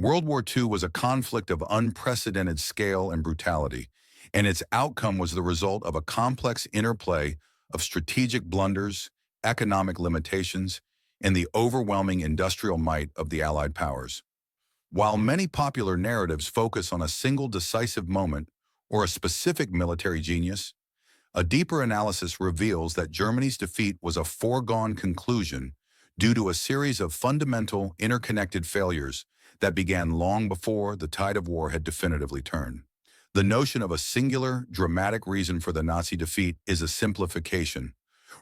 World War II was a conflict of unprecedented scale and brutality, and its outcome was the result of a complex interplay of strategic blunders, economic limitations, and the overwhelming industrial might of the Allied powers. While many popular narratives focus on a single decisive moment or a specific military genius, a deeper analysis reveals that Germany's defeat was a foregone conclusion due to a series of fundamental, interconnected failures that began long before the tide of war had definitively turned. The notion of a singular, dramatic reason for the Nazi defeat is a simplification.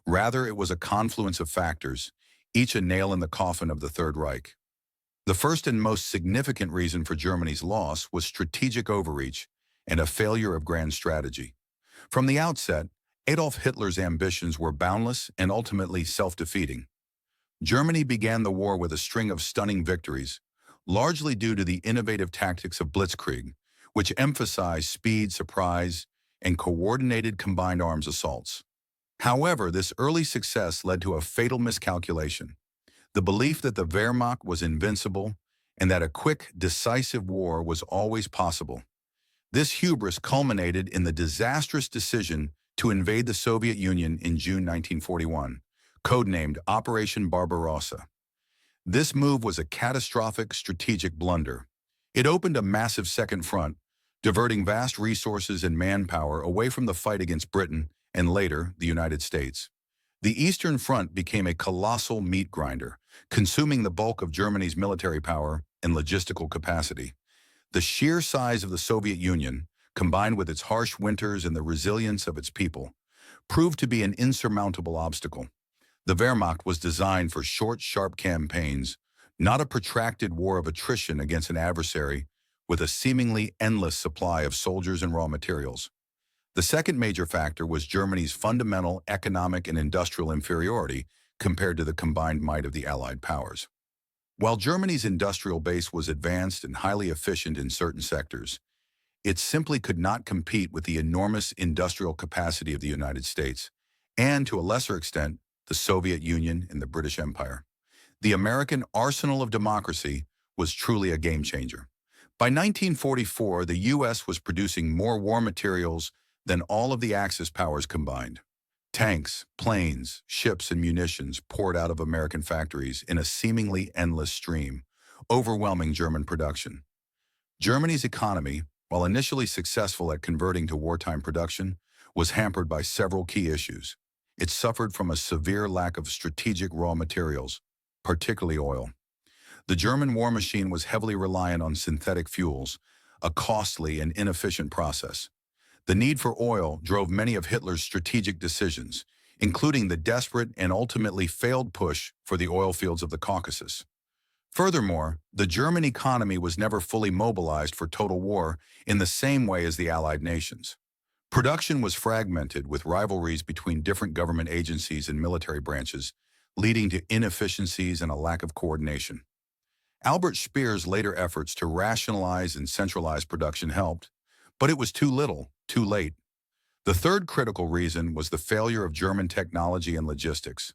Rather, it was a confluence of factors, each a nail in the coffin of the Third Reich. The first and most significant reason for Germany's loss was strategic overreach and a failure of grand strategy. From the outset, Adolf Hitler's ambitions were boundless and ultimately self-defeating. Germany began the war with a string of stunning victories, largely due to the innovative tactics of blitzkrieg, which emphasized speed, surprise, and coordinated combined arms assaults. However, this early success led to a fatal miscalculation: the belief that the Wehrmacht was invincible and that a quick, decisive war was always possible. This hubris culminated in the disastrous decision to invade the Soviet Union in June 1941, codenamed Operation Barbarossa. This move was a catastrophic strategic blunder. It opened a massive second front, diverting vast resources and manpower away from the fight against Britain and later the United States. The Eastern Front became a colossal meat grinder, consuming the bulk of Germany's military power and logistical capacity. The sheer size of the Soviet Union, combined with its harsh winters and the resilience of its people, proved to be an insurmountable obstacle. The Wehrmacht was designed for short, sharp campaigns, not a protracted war of attrition against an adversary with a seemingly endless supply of soldiers and raw materials. The second major factor was Germany's fundamental economic and industrial inferiority compared to the combined might of the Allied powers. While Germany's industrial base was advanced and highly efficient in certain sectors, it simply could not compete with the enormous industrial capacity of the United States, and to a lesser extent, the Soviet Union and the British Empire. The American arsenal of democracy was truly a game changer. By 1944, the U.S. was producing more war materials than all of the Axis powers combined. Tanks, planes, ships, and munitions poured out of American factories in a seemingly endless stream, overwhelming German production. Germany's economy, while initially successful at converting to wartime production, was hampered by several key issues. It suffered from a severe lack of strategic raw materials, particularly oil. The German war machine was heavily reliant on synthetic fuels, a costly and inefficient process. The need for oil drove many of Hitler's strategic decisions, including the desperate and ultimately failed push for the oil fields of the Caucasus. Furthermore, the German economy was never fully mobilized for total war in the same way as the Allied nations. Production was fragmented with rivalries between different government agencies and military branches, leading to inefficiencies and a lack of coordination. Albert Speer's later efforts to rationalize and centralize production helped, but it was too little, too late. The third critical reason was the failure of German technology and logistics.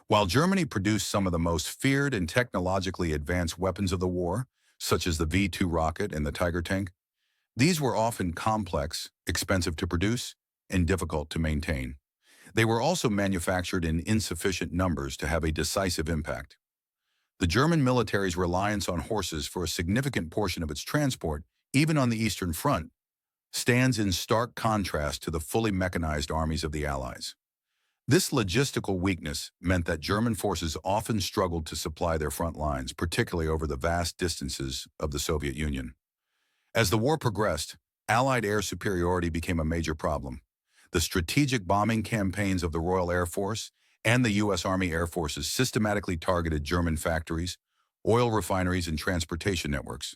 While Germany produced some of the most feared and technologically advanced weapons of the war, such as the V-2 rocket and the Tiger tank, these were often complex, expensive to produce, and difficult to maintain. They were also manufactured in insufficient numbers to have a decisive impact. The German military's reliance on horses for a significant portion of its transport, even on the Eastern Front, stands in stark contrast to the fully mechanized armies of the Allies. This logistical weakness meant that German forces often struggled to supply their front lines, particularly over the vast distances of the Soviet Union. As the war progressed, Allied air superiority became a major problem. The strategic bombing campaigns of the Royal Air Force and the U.S. Army Air Forces systematically targeted German factories, oil refineries, and transportation networks.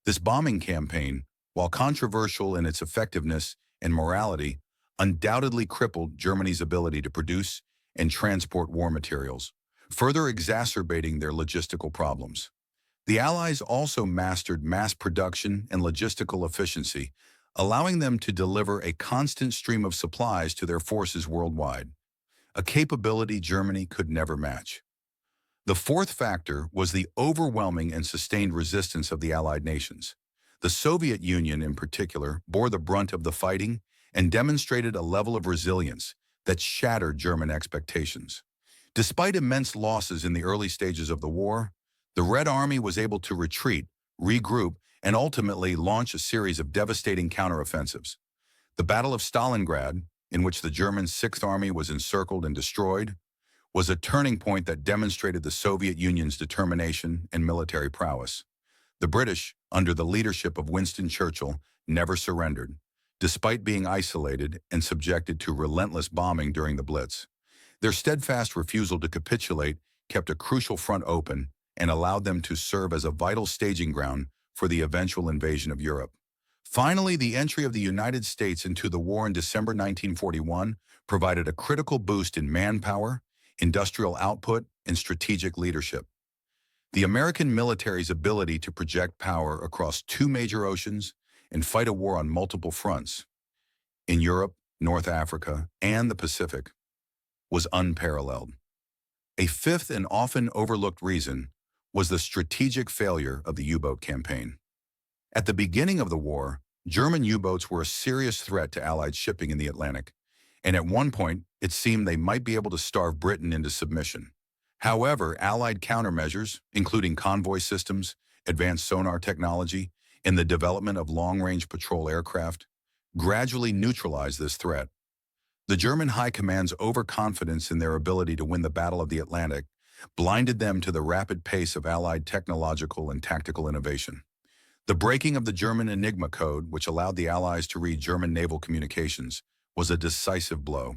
This bombing campaign, while controversial in its effectiveness and morality, undoubtedly crippled Germany's ability to produce and transport war materials, further exacerbating their logistical problems. The Allies also mastered mass production and logistical efficiency, allowing them to deliver a constant stream of supplies to their forces worldwide, a capability Germany could never match. The fourth factor was the overwhelming and sustained resistance of the Allied nations. The Soviet Union, in particular, bore the brunt of the fighting and demonstrated a level of resilience that shattered German expectations. Despite immense losses in the early stages of the war, the Red Army was able to retreat, regroup, and ultimately launch a series of devastating counteroffensives. The Battle of Stalingrad, in which the German Sixth Army was encircled and destroyed, was a turning point that demonstrated the Soviet Union's determination and military prowess. The British, under the leadership of Winston Churchill, never surrendered, despite being isolated and subjected to relentless bombing during the Blitz. Their steadfast refusal to capitulate kept a crucial front open and allowed them to serve as a vital staging ground for the eventual invasion of Europe. Finally, the entry of the United States into the war in December 1941 provided a critical boost in manpower, industrial output, and strategic leadership. The American military's ability to project power across two major oceans and fight a war on multiple fronts, in Europe, North Africa, and the Pacific, was unparalleled. A fifth and often overlooked reason was the strategic failure of the U-boat campaign. At the beginning of the war, German U-boats were a serious threat to Allied shipping in the Atlantic, and at one point, it seemed they might be able to starve Britain into submission. However, Allied countermeasures, including convoy systems, advanced sonar technology, and the development of long-range patrol aircraft, gradually neutralized this threat. The German High Command's overconfidence in their ability to win the Battle of the Atlantic blinded them to the rapid pace of Allied technological and tactical innovation. The breaking of the German Enigma code, which allowed the Allies to read German naval communications, was a decisive blow.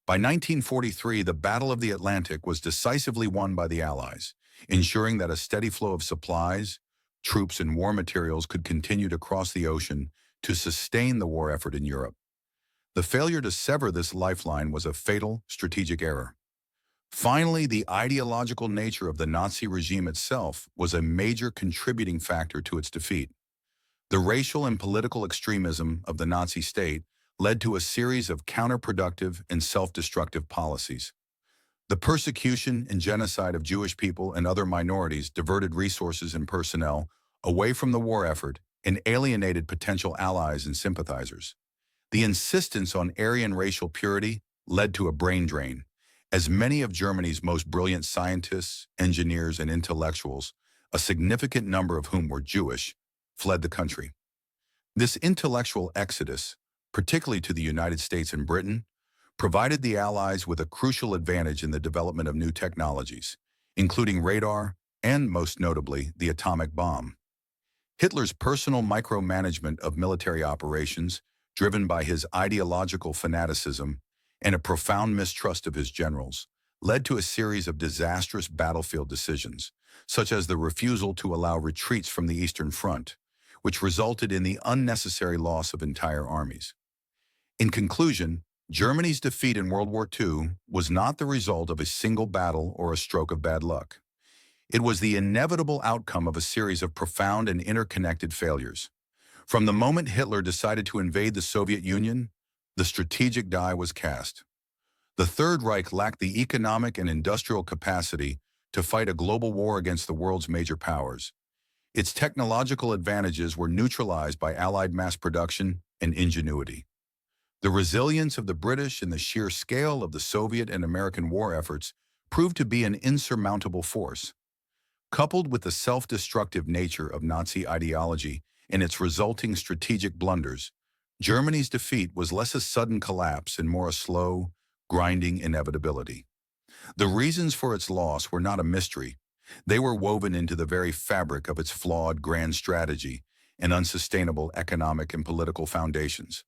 By 1943, the Battle of the Atlantic was decisively won by the Allies, ensuring that a steady flow of supplies, troops, and war materials could continue to cross the ocean to sustain the war effort in Europe. The failure to sever this lifeline was a fatal strategic error. Finally, the ideological nature of the Nazi regime itself was a major contributing factor to its defeat. The racial and political extremism of the Nazi state led to a series of counterproductive and self-destructive policies. The persecution and genocide of Jewish people and other minorities diverted resources and personnel away from the war effort and alienated potential allies and sympathizers. The insistence on Aryan racial purity led to a brain drain, as many of Germany's most brilliant scientists, engineers, and intellectuals, a significant number of whom were Jewish, fled the country. This intellectual exodus, particularly to the United States and Britain, provided the Allies with a crucial advantage in the development of new technologies, including radar and, most notably, the atomic bomb. Hitler's personal micromanagement of military operations, driven by his ideological fanaticism and a profound mistrust of his generals, led to a series of disastrous battlefield decisions, such as the refusal to allow retreats from the Eastern Front, which resulted in the unnecessary loss of entire armies. In conclusion, Germany's defeat in World War II was not the result of a single battle or a stroke of bad luck. It was the inevitable outcome of a series of profound and interconnected failures. From the moment Hitler decided to invade the Soviet Union, the strategic die was cast. The Third Reich lacked the economic and industrial capacity to fight a global war against the world's major powers. Its technological advantages were neutralized by Allied mass production and ingenuity. The resilience of the British and the sheer scale of the Soviet and American war efforts proved to be an insurmountable force. Coupled with the self-destructive nature of Nazi ideology and its resulting strategic blunders, Germany's defeat was less a sudden collapse and more a slow, grinding inevitability. The reasons for its loss were not a mystery. They were woven into the very fabric of its flawed grand strategy and unsustainable economic and political foundations.